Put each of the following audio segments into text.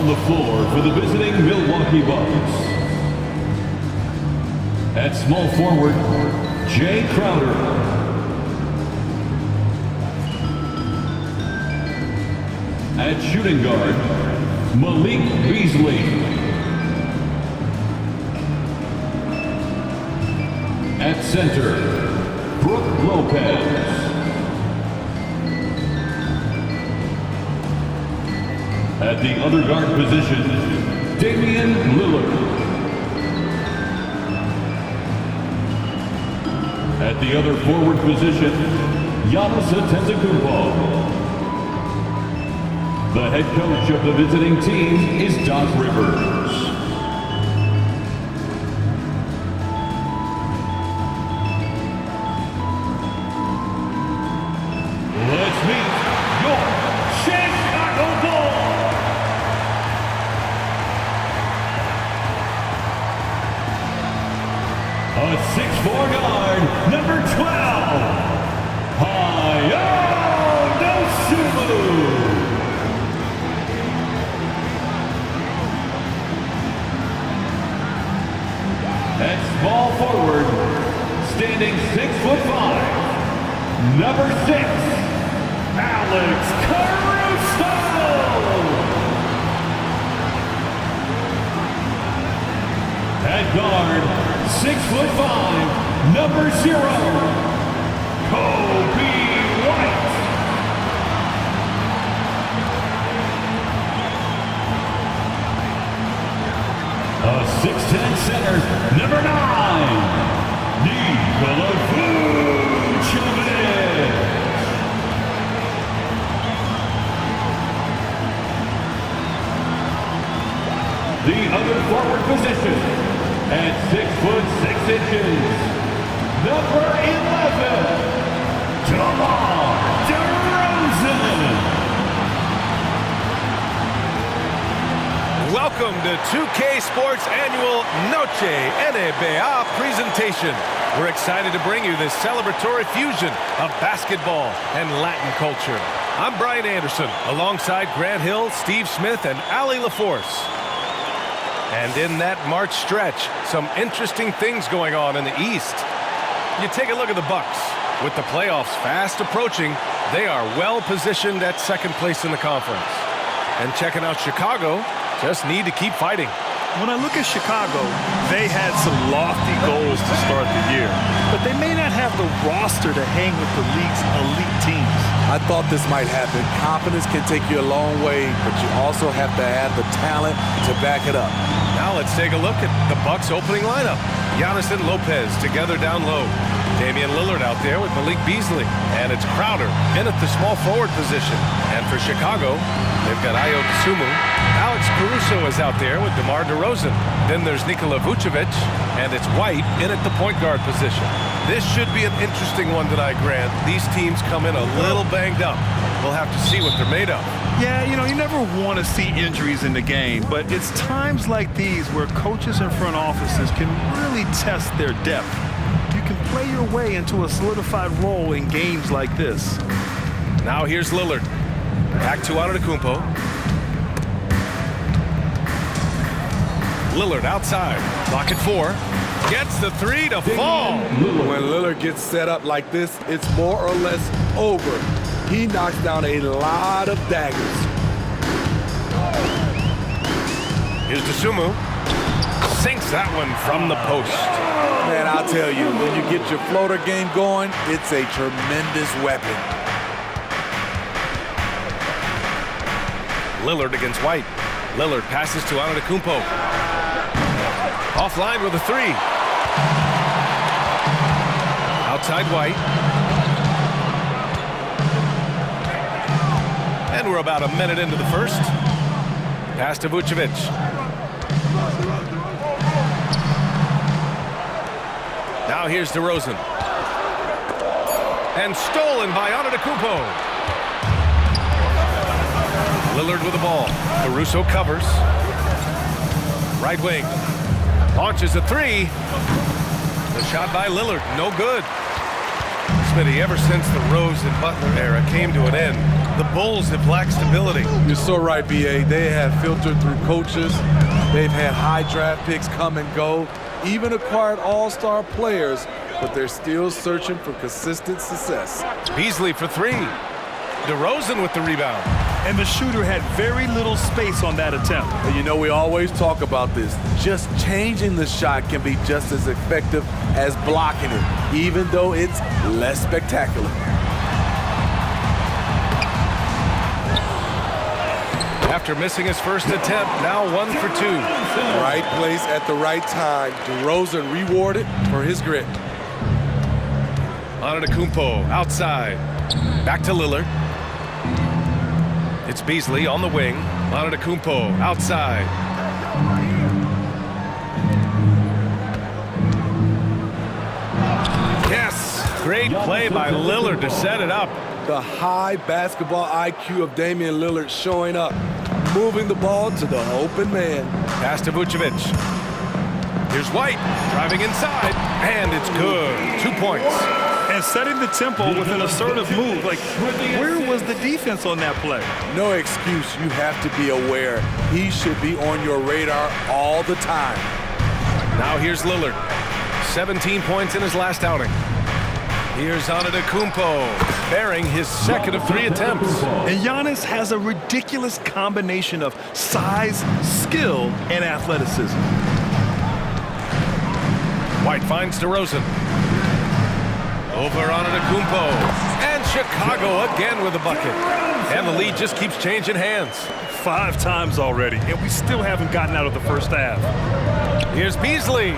On the floor for the visiting Milwaukee Bucks. At small forward, Jay Crowder. At shooting guard, Malik Beasley. At center, Brooke Lopez. At the other guard position, Damian Lillard. At the other forward position, Giannis Antetokounmpo. The head coach of the visiting team is Doc Rivers. Let's meet your Chicago Bulls. A 6'4" guard, number 12, Dosunmu. At small forward, standing 6'5", number 6, Alex Caruso. At guard, 6'5", number 0, Kobe White. A 6'10" center, number 9, Nikola Vucevic. The other forward position, at 6'6", number 11, DeMar DeRozan. Welcome to 2K Sports Annual Noche NBA presentation. We're excited to bring you this celebratory fusion of basketball and Latin culture. I'm Brian Anderson, alongside Grant Hill, Steve Smith, and Ali LaForce. And in that March stretch, some interesting things going on in the East. You take a look at the Bucks. With the playoffs fast approaching, they are well positioned at second place in the conference. And checking out Chicago, just need to keep fighting. When I look at Chicago, they had some lofty goals to start the year, but they may not have the roster to hang with the league's elite teams. I thought this might happen. Confidence can take you a long way, but you also have to have the talent to back it up. Now let's take a look at the Bucks' opening lineup. Giannis and Lopez together down low. Damian Lillard out there with Malik Beasley. And it's Crowder in at the small forward position. And for Chicago, they've got Dosunmu. Alex Caruso is out there with DeMar DeRozan. Then there's Nikola Vucevic. And it's White in at the point guard position. This should be an interesting one tonight, Grant. These teams come in a little banged up. We'll have to see what they're made of. Yeah, you never want to see injuries in the game, but it's times like these where coaches and front offices can really test their depth. You can play your way into a solidified role in games like this. Now here's Lillard. Back to Antetokounmpo. Lillard outside. Clock at 4. Gets the 3 to fall. When Lillard gets set up like this, it's more or less over. He knocks down a lot of daggers. Here's Dosunmu. Sinks that one from the post. Man, I'll tell you, when you get your floater game going, it's a tremendous weapon. Lillard against White. Lillard passes to Antetokounmpo. Offline with a 3. Outside White. And we're about a minute into the first. Pass to Vucevic. Now here's DeRozan. And stolen by Antetokounmpo. Lillard with the ball. Caruso covers. Right wing. Launches a 3. The shot by Lillard. No good. Smitty, ever since the Rose and Butler era came to an end, the Bulls have lacked stability. You're so right, B.A. They have filtered through coaches. They've had high draft picks come and go, even acquired all-star players, but they're still searching for consistent success. Beasley for three. DeRozan with the rebound. And the shooter had very little space on that attempt. And you know, we always talk about this. Just changing the shot can be just as effective as blocking it, even though it's less spectacular. After missing his first attempt, now 1 for 2. Right place at the right time. DeRozan rewarded for his grit. Antetokounmpo outside. Back to Lillard. It's Beasley on the wing. Antetokounmpo outside. Yes! Great play by Lillard to set it up. The high basketball IQ of Damian Lillard showing up, moving the ball to the open man. Pass to Vucevic. Here's White driving inside, and it's good. 2 points. And setting the tempo with an assertive move. Like, where was the defense on that play? No excuse. You have to be aware. He should be on your radar all the time. Now here's Lillard. 17 points in his last outing. Here's Antetokounmpo, bearing his second of 3 attempts. And Giannis has a ridiculous combination of size, skill, and athleticism. White finds DeRozan. Over Antetokounmpo. And Chicago again with a bucket. And the lead just keeps changing hands. 5 times already, and we still haven't gotten out of the first half. Here's Beasley.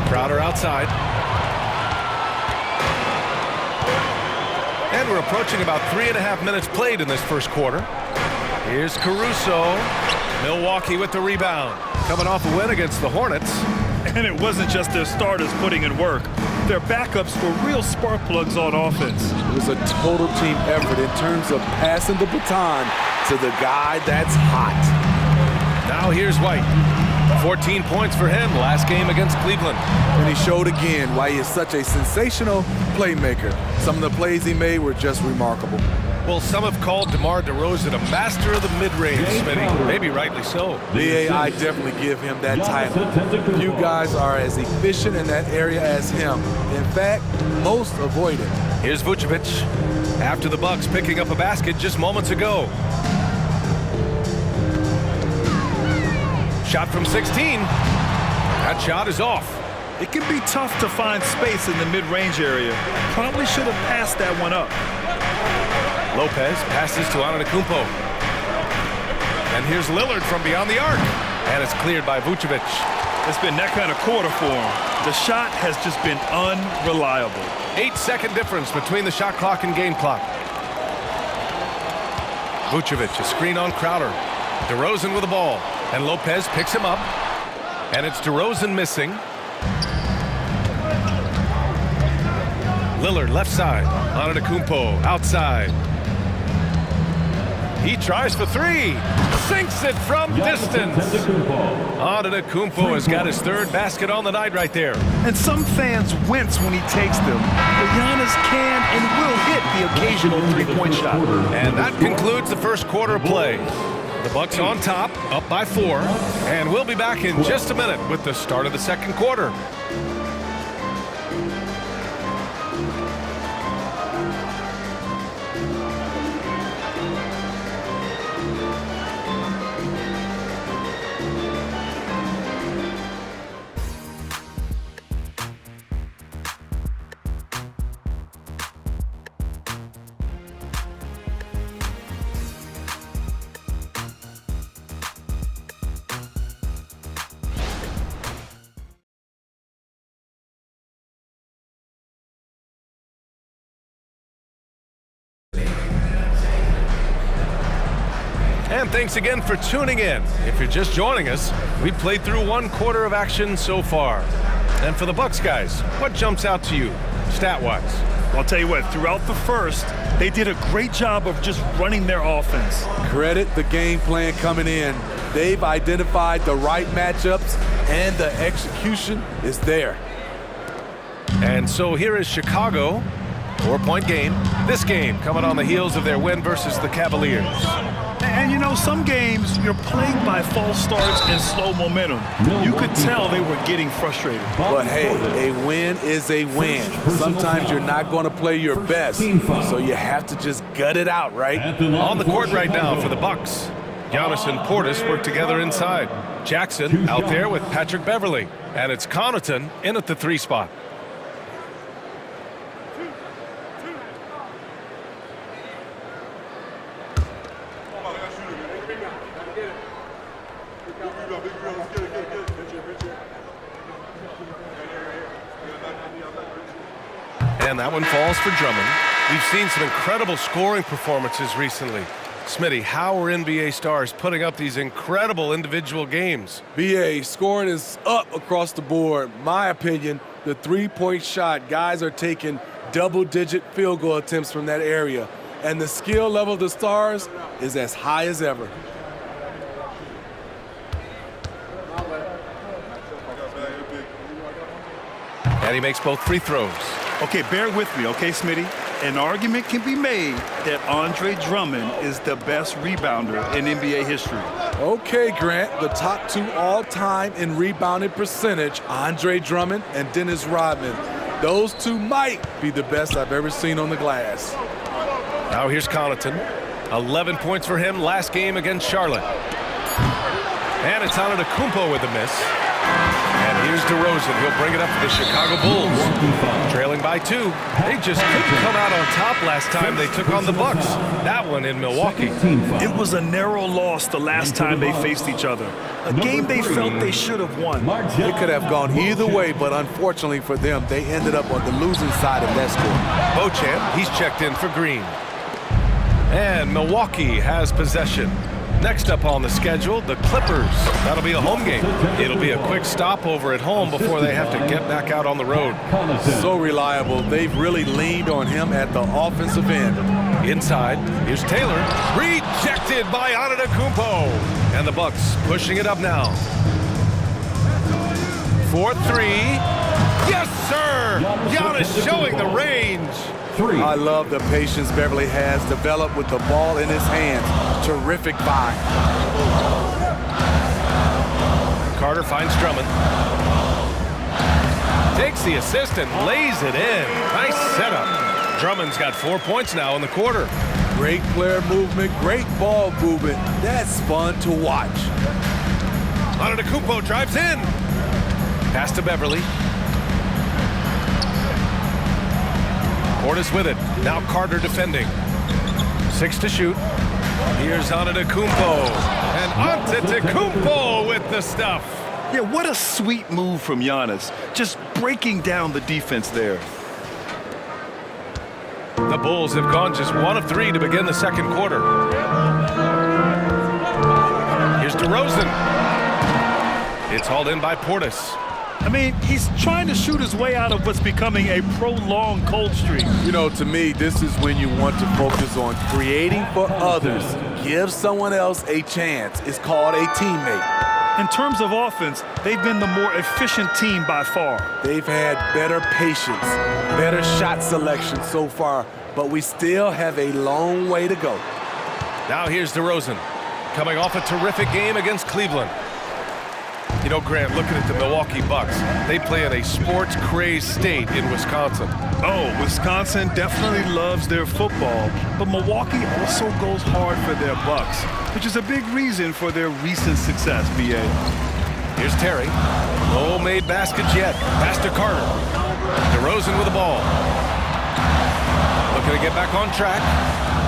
Crowder outside. And we're approaching about 3.5 minutes played in this first quarter. Here's Caruso. Milwaukee with the rebound. Coming off a win against the Hornets. And it wasn't just their starters putting in work. Their backups were real spark plugs on offense. It was a total team effort in terms of passing the baton to the guy that's hot. Now here's White. 14 points for him last game against Cleveland. And he showed again why he is such a sensational playmaker. Some of the plays he made were just remarkable. Well, some have called DeMar DeRozan a master of the mid-range, Smitty. Maybe rightly so. B.A., I definitely give him that title. You guys are as efficient in that area as him. In fact, most avoid it. Here's Vucevic. After the Bucks picking up a basket just moments ago. Shot from 16. That shot is off. It can be tough to find space in the mid-range area. Probably should have passed that one up. Lopez passes to Antetokounmpo. And here's Lillard from beyond the arc. And it's cleared by Vucevic. It's been that kind of quarter for him. The shot has just been unreliable. 8-second difference between the shot clock and game clock. Vucevic, a screen on Crowder. DeRozan with the ball. And Lopez picks him up. And it's DeRozan missing. Lillard left side. Antetokounmpo outside. He tries for 3. Sinks it from distance. Antetokounmpo has got his 3rd basket on the night right there. And some fans wince when he takes them. But Giannis can and will hit the occasional 3-point shot. And that concludes the first quarter of play. The Bucks on top, up by 4. And we'll be back in just a minute with the start of the second quarter. And thanks again for tuning in. If you're just joining us, we played through 1 quarter of action so far. And for the Bucks guys, what jumps out to you, stat-wise? I'll tell you what, throughout the first, they did a great job of just running their offense. Credit the game plan coming in. They've identified the right matchups, and the execution is there. And so here is Chicago. 4-point game. This game coming on the heels of their win versus the Cavaliers. And you know, some games you're plagued by false starts and slow momentum. You could tell they were getting frustrated. But hey, a win is a win. Sometimes you're not going to play your best, so you have to just gut it out, right? On the court right now for the Bucks. Giannis and Portis work together inside. Jackson out there with Patrick Beverly. And it's Connaughton in at the 3 spot. And that one falls for Drummond. We've seen some incredible scoring performances recently. Smitty, how are NBA stars putting up these incredible individual games? BA, scoring is up across the board. My opinion, the three-point shot, guys are taking double-digit field goal attempts from that area. And the skill level of the stars is as high as ever. And he makes both free throws. Okay, bear with me, okay, Smitty? An argument can be made that Andre Drummond is the best rebounder in NBA history. Okay, Grant, the top 2 all-time in rebounding percentage, Andre Drummond and Dennis Rodman. Those 2 might be the best I've ever seen on the glass. Now here's Connaughton. 11 points for him last game against Charlotte. And it's Antetokounmpo with a miss. And here's DeRozan. He'll bring it up for the Chicago Bulls. Trailing by 2. They just couldn't come out on top last time they took on the Bucks. That one in Milwaukee. It was a narrow loss the last time they faced each other. A game they felt they should have won. It could have gone either way, but unfortunately for them, they ended up on the losing side of that score. Beauchamp, he's checked in for Green. And Milwaukee has possession. Next up on the schedule, the Clippers. That'll be a home game. It'll be a quick stopover at home before they have to get back out on the road. So reliable. They've really leaned on him at the offensive end. Inside, here's Taylor. Rejected by Antetokounmpo. And the Bucks pushing it up now. 4-3. Yes, sir! Giannis showing the range. I love the patience Beverly has developed with the ball in his hands. Terrific buy. Carter finds Drummond. Takes the assist and lays it in. Nice setup. Drummond's got 4 points now in the quarter. Great player movement, great ball movement. That's fun to watch. Antetokounmpo drives in. Pass to Beverly. Portis with it. Now Carter defending. 6 to shoot. Here's Antetokounmpo. And Antetokounmpo with the stuff. Yeah, what a sweet move from Giannis. Just breaking down the defense there. The Bulls have gone just 1 of 3 to begin the second quarter. Here's DeRozan. It's hauled in by Portis. I mean, he's trying to shoot his way out of what's becoming a prolonged cold streak. You know, to me, this is when you want to focus on creating for others. Give someone else a chance. It's called a teammate. In terms of offense, they've been the more efficient team by far. They've had better patience, better shot selection so far, but we still have a long way to go. Now here's DeRozan, coming off a terrific game against Cleveland. You know, Grant, looking at the Milwaukee Bucks, they play in a sports-crazed state in Wisconsin. Oh, Wisconsin definitely loves their football, but Milwaukee also goes hard for their Bucks, which is a big reason for their recent success, B.A. Here's Terry. No made baskets yet. Pass to Carter. DeRozan with the ball. Looking to get back on track.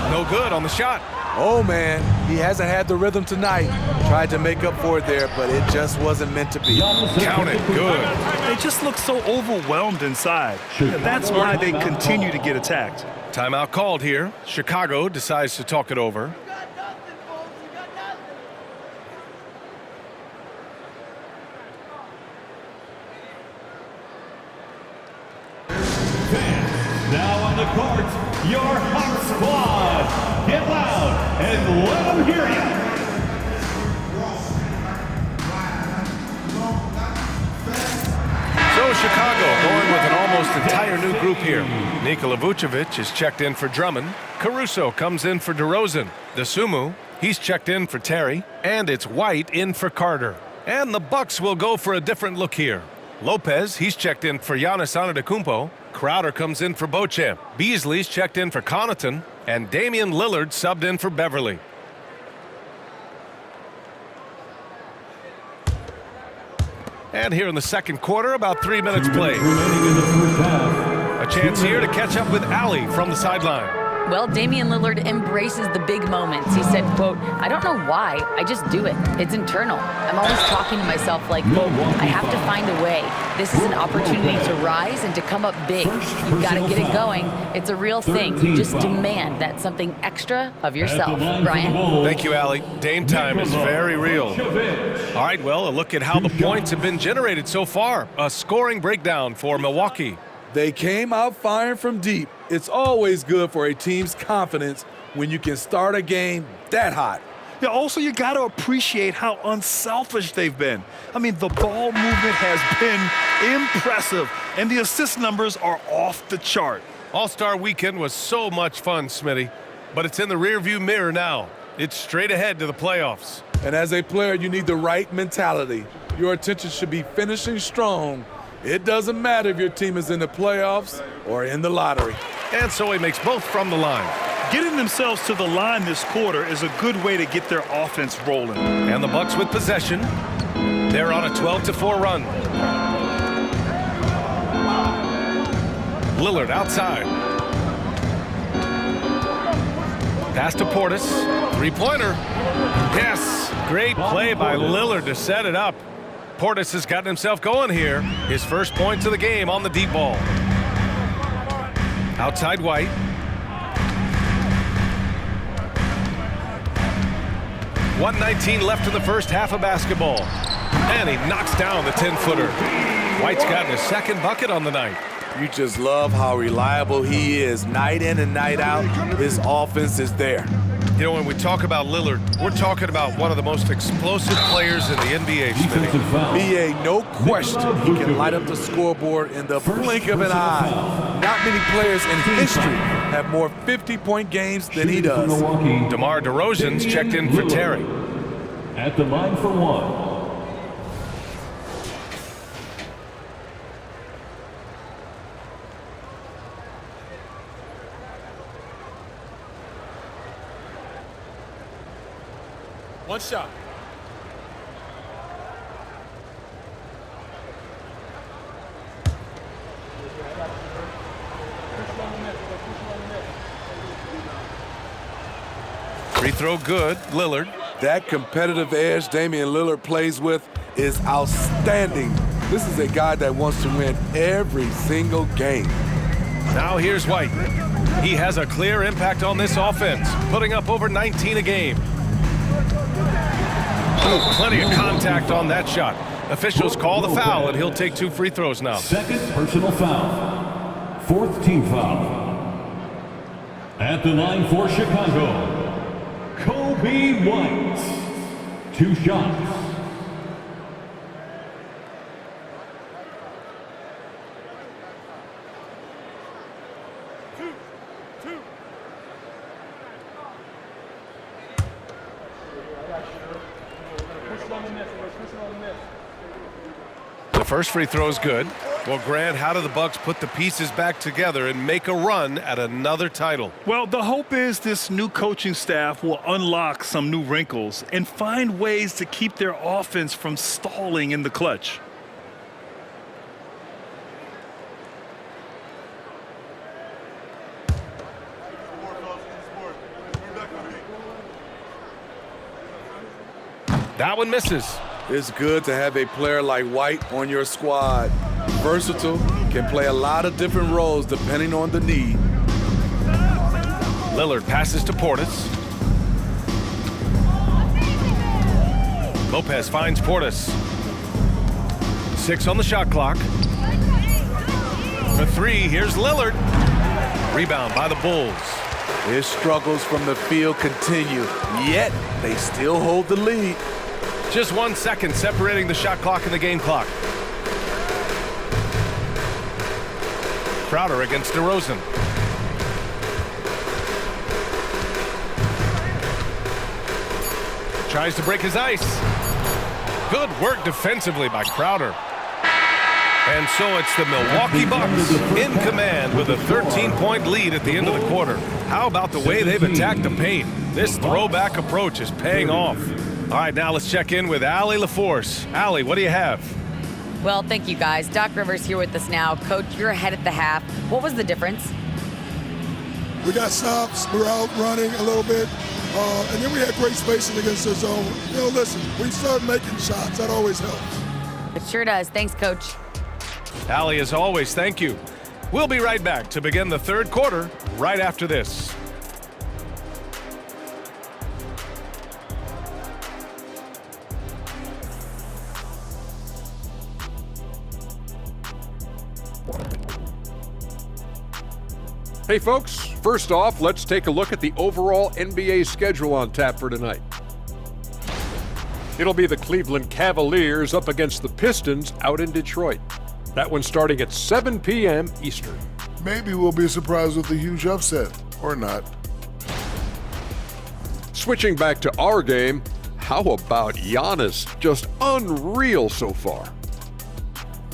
No good on the shot. Oh, man, he hasn't had the rhythm tonight. Tried to make up for it there, but it just wasn't meant to be. Count it. Good. They just look so overwhelmed inside. That's why they continue to get attacked. Timeout called here. Chicago decides to talk it over. Now on the court, your hot squad. Get loud and let them hear you. So Chicago going with an almost almost entire new group here. Nikola Vucevic is checked in for Drummond. Caruso comes in for DeRozan. DeSumo, he's checked in for Terry. And it's White in for Carter. And the Bucks will go for a different look here. Lopez, he's checked in for Giannis Antetokounmpo. Crowder comes in for Beauchamp. Beasley's checked in for Connaughton. And Damian Lillard subbed in for Beverly. And here in the second quarter, about 3 minutes played. A chance here to catch up with Allie from the sideline. Well, Damian Lillard embraces the big moments. He said, quote, "I don't know why, I just do it. It's internal. I'm always talking to myself like, quote, I have to find a way. This is an opportunity to rise and to come up big. You've got to get it going. It's a real thing. You just demand that something extra of yourself." Brian? Thank you, Allie. Dame time is very real. All right, well, a look at how the points have been generated so far. A scoring breakdown for Milwaukee. They came out firing from deep. It's always good for a team's confidence when you can start a game that hot. Yeah, also, you got to appreciate how unselfish they've been. I mean, the ball movement has been impressive, and the assist numbers are off the chart. All-Star Weekend was so much fun, Smitty, but it's in the rearview mirror now. It's straight ahead to the playoffs. And as a player, you need the right mentality. Your attention should be finishing strong. It doesn't matter if your team is in the playoffs or in the lottery. And so he makes both from the line. Getting themselves to the line this quarter is a good way to get their offense rolling. And the Bucks with possession. They're on a 12-4 run. Lillard outside. Pass to Portis. Three-pointer. Yes. Great play by Lillard to set it up. Portis has gotten himself going here. His first points of the game on the deep ball. Outside White. .119 left in the first half of basketball. And he knocks down the 10-footer. White's gotten his second bucket on the night. You just love how reliable he is. Night in and night out, his offense is there. You know, when we talk about Lillard, we're talking about one of the most explosive players in the NBA, Smitty. B.A., no question, he can light up the scoreboard in the blink of an eye. Not many players in history have more 50-point games than he does. DeMar DeRozan's checked in for Terry. At the line for one. One shot. Free throw good, Lillard. That competitive edge Damian Lillard plays with is outstanding. This is a guy that wants to win every single game. Now here's White. He has a clear impact on this offense, putting up over 19 a game. Oh, plenty of contact on that shot. Officials call the foul, and he'll take 2 free throws now. Second personal foul. Fourth team foul. At the line for Chicago, Kobe White. 2 shots. The first free throw is good. Well, Grant, how do the Bucks put the pieces back together and make a run at another title? Well, the hope is this new coaching staff will unlock some new wrinkles and find ways to keep their offense from stalling in the clutch. That one misses. It's good to have a player like White on your squad. Versatile, can play a lot of different roles depending on the need. Lillard passes to Portis. Lopez finds Portis. 6 on the shot clock. For 3, here's Lillard. Rebound by the Bulls. His struggles from the field continue, yet they still hold the lead. Just 1 second separating the shot clock and the game clock. Crowder against DeRozan. Tries to break his ice. Good work defensively by Crowder. And so it's the Milwaukee Bucks in command with a 13-point lead at the end of the quarter. How about the way they've attacked the paint? This throwback approach is paying off. All right, now let's check in with Allie LaForce. Allie, what do you have? Well, thank you, guys. Doc Rivers here with us now. Coach, you're ahead at the half. What was the difference? We got stops. We were out running a little bit. And then we had great spacing against their zone. You know, listen, we started making shots. That always helps. It sure does. Thanks, Coach. Allie, as always, thank you. We'll be right back to begin the third quarter right after this. Hey folks, first off, let's take a look at the overall NBA schedule on tap for tonight. It'll be the Cleveland Cavaliers up against the Pistons out in Detroit. That one's starting at 7 p.m. Eastern. Maybe we'll be surprised with a huge upset, or not. Switching back to our game, how about Giannis? Just unreal so far.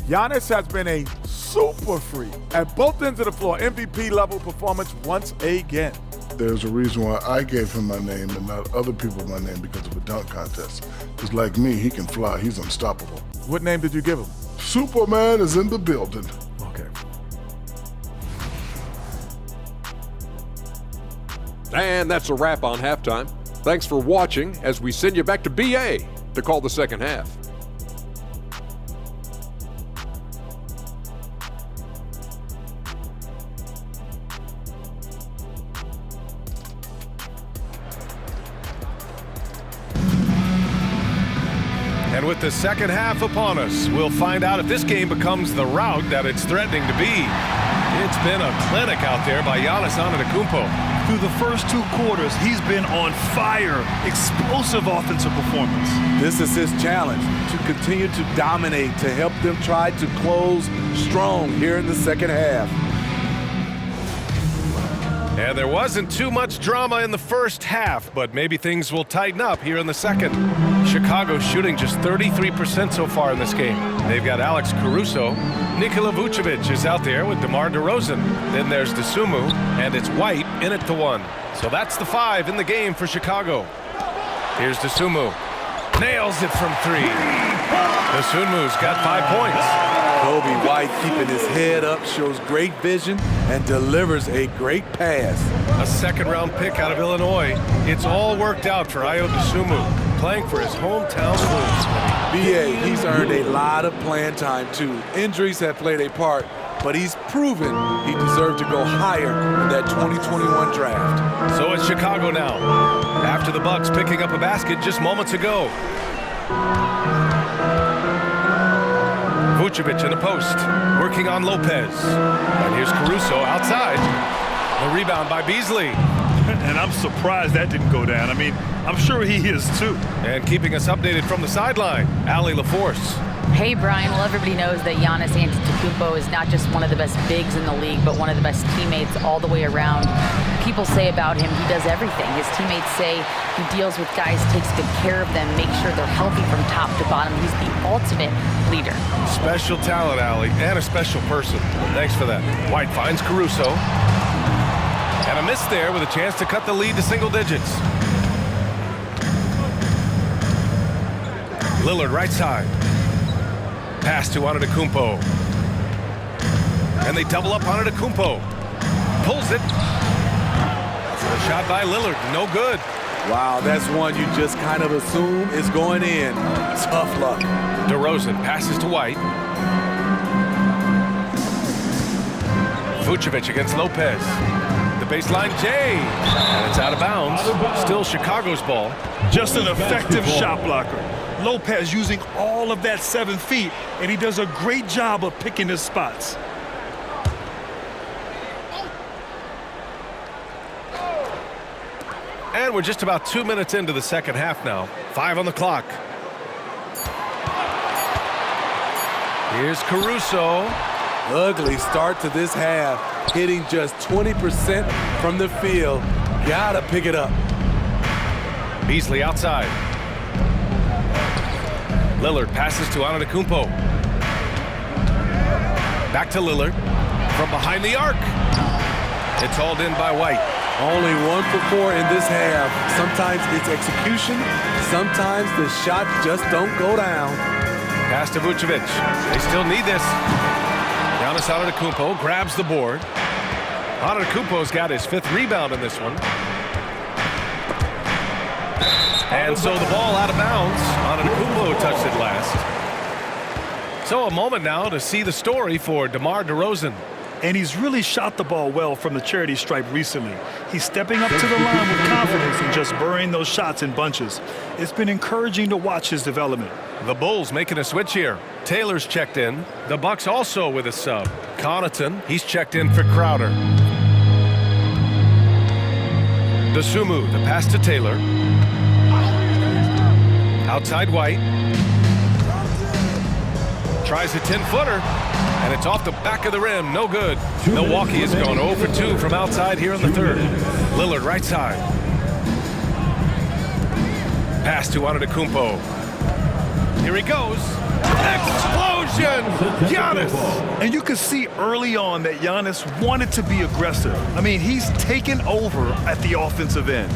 Giannis has been a super freak at both ends of the floor. MVP level performance once again. There's a reason why I gave him my name and not other people my name because of a dunk contest. Because like me, he can fly. He's unstoppable. What name did you give him? Superman is in the building. Okay. And that's a wrap on halftime. Thanks for watching as we send you back to BA to call the second half. And with the second half upon us, we'll find out if this game becomes the rout that it's threatening to be. It's been a clinic out there by Giannis Antetokounmpo. Through the first two quarters, he's been on fire. Explosive offensive performance. This is his challenge, to continue to dominate, to help them try to close strong here in the second half. And there wasn't too much drama in the first half, but maybe things will tighten up here in the second. Chicago shooting just 33% so far in this game. They've got Alex Caruso. Nikola Vucevic is out there with DeMar DeRozan. Then there's DeSumo, and it's White in at the 1. So that's the 5 in the game for Chicago. Here's DeSumo. Nails it from 3. DeSumu's got 5 points. Kobe White keeping his head up, shows great vision, and delivers a great pass. A second-round pick out of Illinois. It's all worked out for Ayo DeSumo, playing for his hometown Wolves. BA, he's earned a lot of playing time, too. Injuries have played a part, but he's proven he deserved to go higher in that 2021 draft. So it's Chicago now, after the Bucks picking up a basket just moments ago. Vucevic in the post, working on Lopez. And here's Caruso outside. The rebound by Beasley. And I'm surprised that didn't go down. I mean, I'm sure he is too. And keeping us updated from the sideline, Allie LaForce. Hey, Brian. Well, everybody knows that Giannis Antetokounmpo is not just one of the best bigs in the league, but one of the best teammates all the way around. People say about him, he does everything. His teammates say he deals with guys, takes good care of them, makes sure they're healthy from top to bottom. He's the ultimate leader. Special talent, Allie, and a special person. Thanks for that. White finds Caruso. And a miss there with a chance to cut the lead to single digits. Lillard right side. Pass to Antetokounmpo. And they double up Antetokounmpo. Pulls it. A shot by Lillard, no good. Wow, that's one you just kind of assume is going in. Tough luck. DeRozan passes to White. Vucevic against Lopez. The baseline J. And it's out of bounds. Still Chicago's ball. Just an effective shot blocker. Lopez using all of that 7 feet, and he does a great job of picking his spots. And we're just about 2 minutes into the second half now. 5 on the clock. Here's Caruso. Ugly start to this half, hitting just 20% from the field. Gotta pick it up. Beasley outside. Lillard passes to Antetokounmpo. Back to Lillard. From behind the arc. It's hauled in by White. Only 1 for 4 in this half. Sometimes it's execution. Sometimes the shots just don't go down. Pass to Vucevic. They still need this. Giannis Antetokounmpo grabs the board. Antetokounmpo's got his 5th rebound in this one. And so the ball out of bounds. Antetokounmpo touched it last. So a moment now to see the story for DeMar DeRozan. And he's really shot the ball well from the charity stripe recently. He's stepping up to the line with confidence and just burying those shots in bunches. It's been encouraging to watch his development. The Bulls making a switch here. Taylor's checked in. The Bucks also with a sub. Connaughton, he's checked in for Crowder. Dosunmu, the pass to Taylor. Outside White. Tries a 10-footer. And it's off the back of the rim. No good. Milwaukee has gone 0 for 2 from outside here in the 3rd. Lillard right side. Pass to Antetokounmpo. Here he goes. Explosion! Giannis! And you could see early on that Giannis wanted to be aggressive. I mean, he's taken over at the offensive end.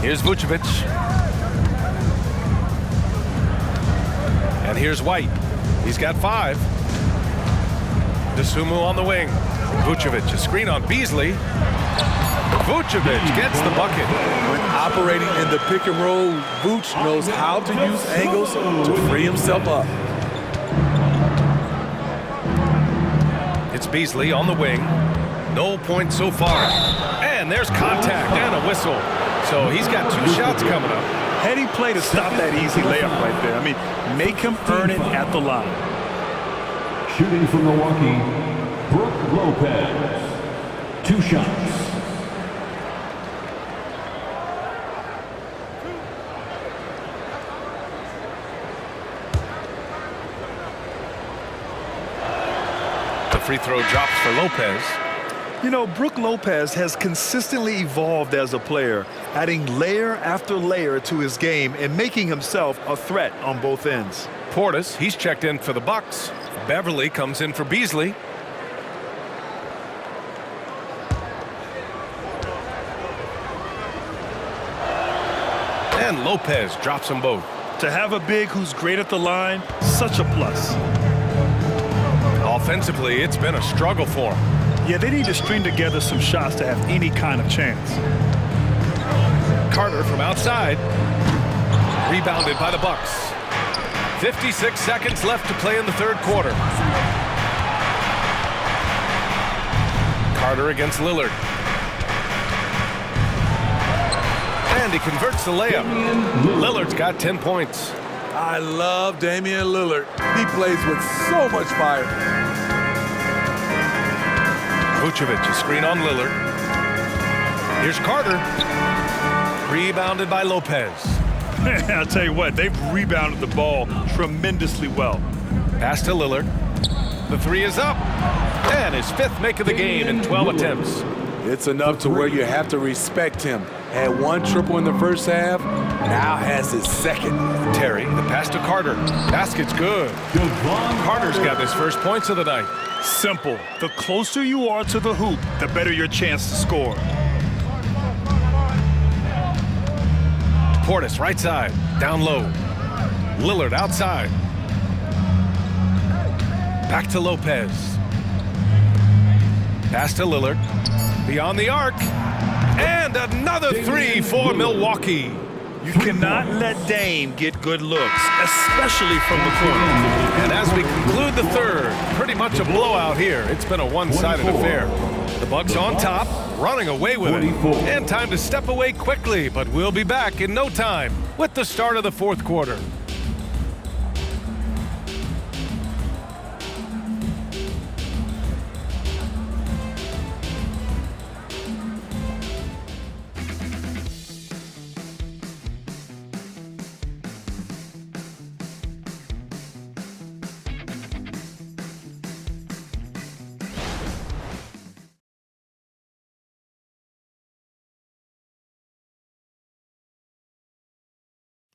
Here's Vucevic. And here's White. He's got 5. Dosunmu on the wing. Vucevic, a screen on Beasley. Vucevic gets the bucket. When operating in the pick and roll, Vooch knows how to use angles to free himself up. It's Beasley on the wing. No points so far. And there's contact and a whistle. So he's got 2 shots coming up. Heady play to stop that easy layup right there. I mean, make him earn it at the line. Shooting from Milwaukee, Brook Lopez. 2 shots. The free throw drops for Lopez. You know, Brook Lopez has consistently evolved as a player, adding layer after layer to his game and making himself a threat on both ends. Portis, he's checked in for the Bucks. Beverly comes in for Beasley. And Lopez drops them both. To have a big who's great at the line, such a plus. Offensively, it's been a struggle for him. Yeah, they need to string together some shots to have any kind of chance. Carter from outside. Rebounded by the Bucks. 56 seconds left to play in the 3rd quarter. Carter against Lillard. And he converts the layup. Lillard's got 10 points. I love Damian Lillard. He plays with so much fire. Vucevic, a screen on Lillard. Here's Carter. Rebounded by Lopez. I'll tell you what, they've rebounded the ball tremendously well. Pass to Lillard. The 3 is up. And his 5th make of the game in 12 attempts. It's enough to where you have to respect him. Had 1 triple in the first half, now has his 2nd. Terry, the pass to Carter. Basket's good. Carter's got his 1st points of the night. Simple. The closer you are to the hoop, the better your chance to score. Portis right side, down low. Lillard outside. Back to Lopez. Pass to Lillard. Beyond the arc. And another 3 for Milwaukee. You cannot let Dame get good looks, especially from the corner. And as we conclude the 3rd, pretty much a blowout here. It's been a one-sided affair. The Bucks on top, running away with it. And time to step away quickly, but we'll be back in no time with the start of the 4th quarter.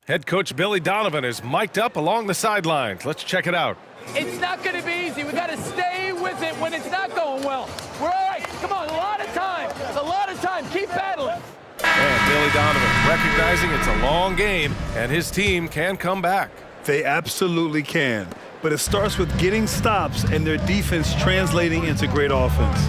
Head coach Billy Donovan is mic'd up along the sidelines. Let's check it out. It's not going to be easy. We got to stay with it when it's not going well. We're all right. Come on, a lot of time. A lot of time. Keep battling. And Billy Donovan recognizing it's a long game and his team can come back. They absolutely can. But it starts with getting stops and their defense translating into great offense.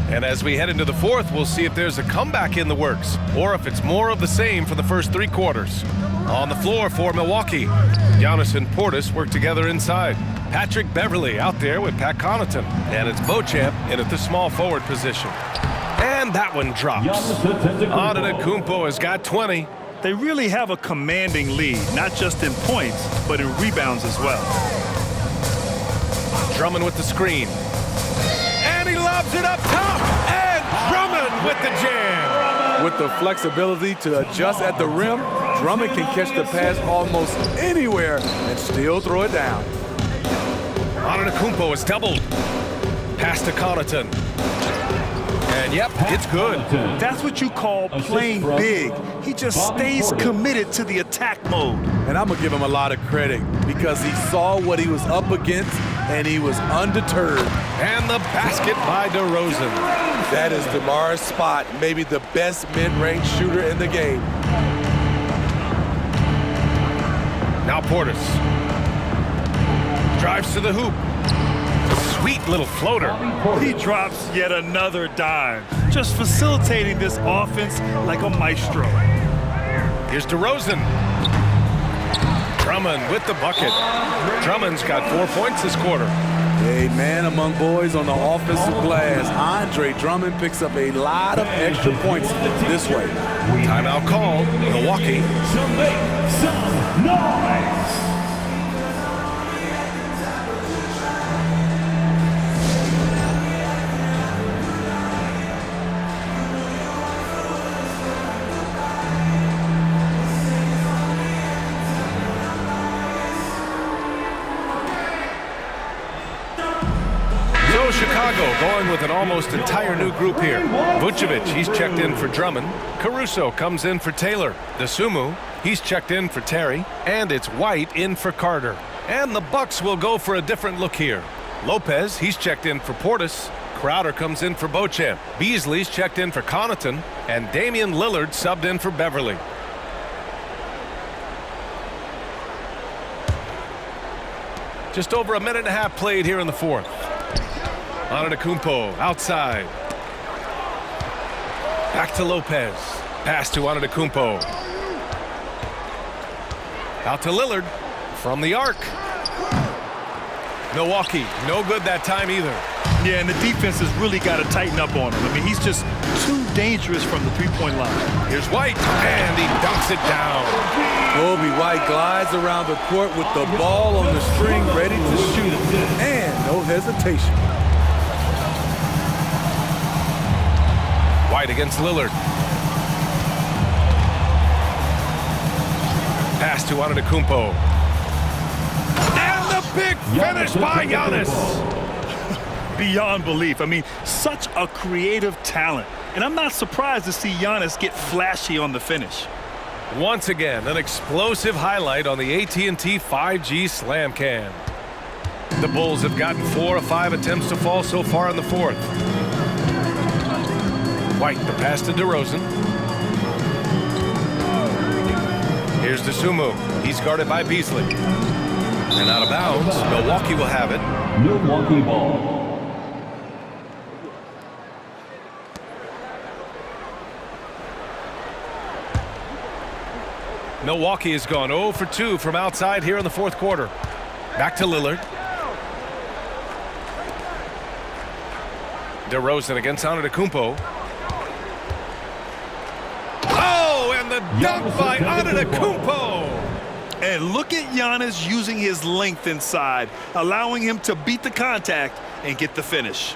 And as we head into the fourth, we'll see if there's a comeback in the works or if it's more of the same for the first 3 quarters. On the floor for Milwaukee, Giannis and Portis work together inside. Patrick Beverley out there with Pat Connaughton. And it's Beauchamp in at the small forward position. And that one drops. Antetokounmpo has got 20. They really have a commanding lead, not just in points, but in rebounds as well. Drummond with the screen. And he lobs it up top. And Drummond with the jam. With the flexibility to adjust at the rim, Drummond can catch the pass almost anywhere and still throw it down. Antetokounmpo is doubled. Pass to Connaughton. And yep, it's good. That's what you call playing big. He just stays committed to the attack mode. And I'm going to give him a lot of credit because he saw what he was up against and he was undeterred. And the basket by DeRozan. That is DeMar's spot, maybe the best mid-range shooter in the game. Now Portis. Drives to the hoop. Sweet little floater. He drops yet another dime, just facilitating this offense like a maestro. Here's DeRozan. Drummond with the bucket. Drummond's got 4 points this quarter. A man among boys on the offensive glass. Andre Drummond picks up a lot of extra points this way. Timeout called. Milwaukee. To make some noise. Chicago going with an almost entire new group here. Vucevic, he's checked in for Drummond. Caruso comes in for Taylor. Dosunmu, he's checked in for Terry. And it's White in for Carter. And the Bucks will go for a different look here. Lopez, he's checked in for Portis. Crowder comes in for Beauchamp. Beasley's checked in for Connaughton. And Damian Lillard subbed in for Beverley. Just over a minute and a half played here in the fourth. Antetokounmpo outside. Back to Lopez. Pass to Antetokounmpo. Out to Lillard from the arc. Milwaukee, no good that time either. Yeah, and the defense has really got to tighten up on him. I mean, he's just too dangerous from the three-point line. Here's White, and he dunks it down. Kobe White glides around the court with the ball on the string ready to shoot. And no hesitation. White against Lillard. Pass to Antetokounmpo. And the big finish by Giannis. Beyond belief. I mean, such a creative talent. And I'm not surprised to see Giannis get flashy on the finish. Once again, an explosive highlight on the AT&T 5G Slam Cam. The Bulls have gotten 4 of 5 attempts to fall so far in the fourth. White, the pass to DeRozan. Here's Dosunmu. He's guarded by Beasley. And out of bounds, Milwaukee will have it. Milwaukee ball. Milwaukee has gone 0 for 2 from outside here in the fourth quarter. Back to Lillard. DeRozan against Antetokounmpo. The dunk by Antetokounmpo. And look at Giannis using his length inside, allowing him to beat the contact and get the finish.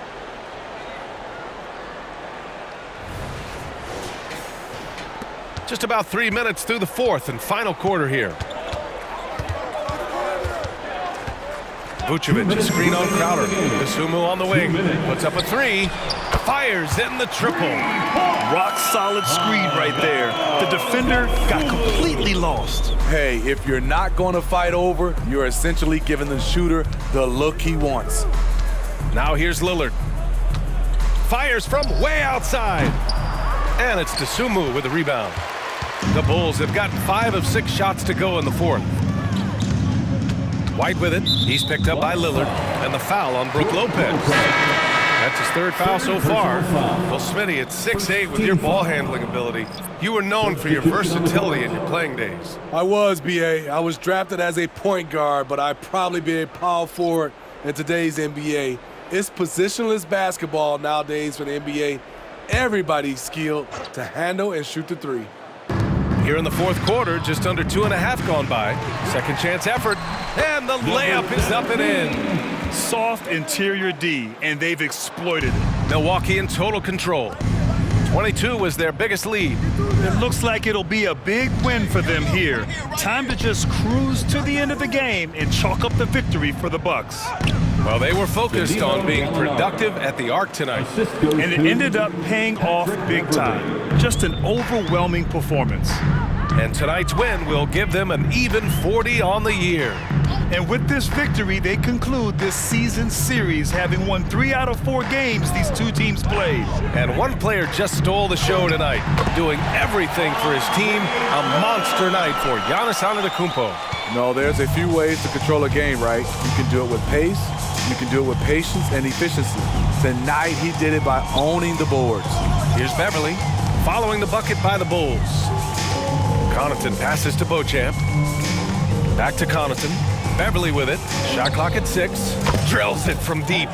Just about 3 minutes through the fourth and final quarter here. Vucevic, a screen on Crowder. Dosunmu on the wing. Puts up a three. Fires in the triple. Rock solid screen right there. The defender got completely lost. Hey, if you're not going to fight over, you're essentially giving the shooter the look he wants. Now here's Lillard. Fires from way outside. And it's Dosunmu with the rebound. The Bulls have got 5 of 6 shots to go in the fourth. White with it. He's picked up by Lillard. And the foul on Brook Lopez. That's his 3rd foul so far. Well, Smitty, at 6'8" with your ball handling ability, you were known for your versatility in your playing days. I was, B.A. I was drafted as a point guard, but I'd probably be a power forward in today's NBA. It's positionless basketball nowadays for the NBA. Everybody's skilled to handle and shoot the three. Here in the fourth quarter, just under 2.5 gone by. Second chance effort, and the layup is up and in. Soft interior D, and they've exploited it. Milwaukee in total control. 22 was their biggest lead. It looks like it'll be a big win for them here. Time to just cruise to the end of the game and chalk up the victory for the Bucks. Well, they were focused on being productive at the arc tonight. And it ended up paying off big time. Just an overwhelming performance. And tonight's win will give them an even 40 on the year. And with this victory, they conclude this season series, having won 3 out of 4 games these two teams played. And one player just stole the show tonight, doing everything for his team. A monster night for Giannis Antetokounmpo. No, there's a few ways to control a game, right? You can do it with pace, you can do it with patience and efficiency. Tonight, he did it by owning the boards. Here's Beverly, following the bucket by the Bulls. Connaughton passes to Beauchamp. Back to Connaughton. Beverly with it. Shot clock at 6. Drills it from deep.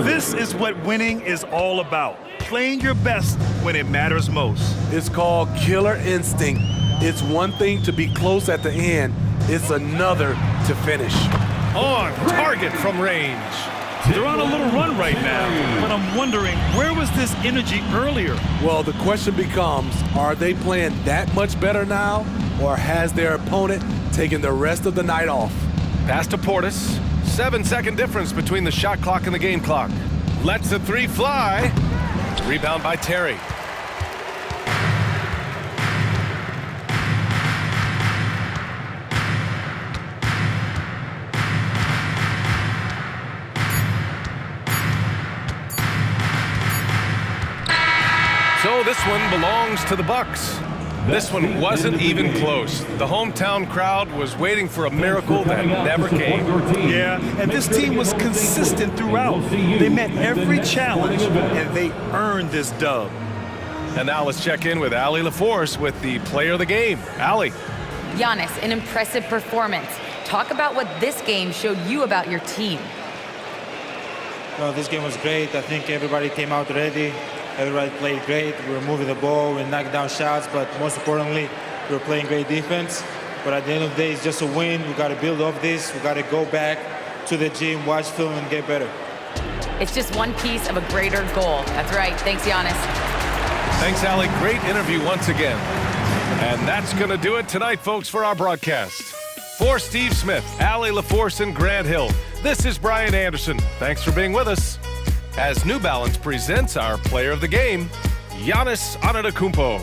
This is what winning is all about. Playing your best when it matters most. It's called killer instinct. It's one thing to be close at the end. It's another to finish. On target from range. They're on a little run right now, but I'm wondering, where was this energy earlier? Well, the question becomes, are they playing that much better now, or has their opponent taken the rest of the night off? Pass to Portis. 7-second difference between the shot clock and the game clock. Lets the 3 fly. Rebound by Terry. So this one belongs to the Bucks. This one wasn't even close. The hometown crowd was waiting for a miracle that never came. Yeah, and this team was consistent throughout. They met every challenge, and they earned this dub. And now let's check in with Allie LaForce with the player of the game. Allie. Giannis, an impressive performance. Talk about what this game showed you about your team. Well, this game was great. I think everybody came out ready. Everybody played great. We were moving the ball, we were knocking down shots, but most importantly, we were playing great defense. But at the end of the day, it's just a win. We got to build off this. We got to go back to the gym, watch film, and get better. It's just one piece of a greater goal. That's right. Thanks, Giannis. Thanks, Allie. Great interview once again. And that's going to do it tonight, folks, for our broadcast. For Steve Smith, Allie LaForce, and Grant Hill, this is Brian Anderson. Thanks for being with us. As New Balance presents our player of the game, Giannis Antetokounmpo.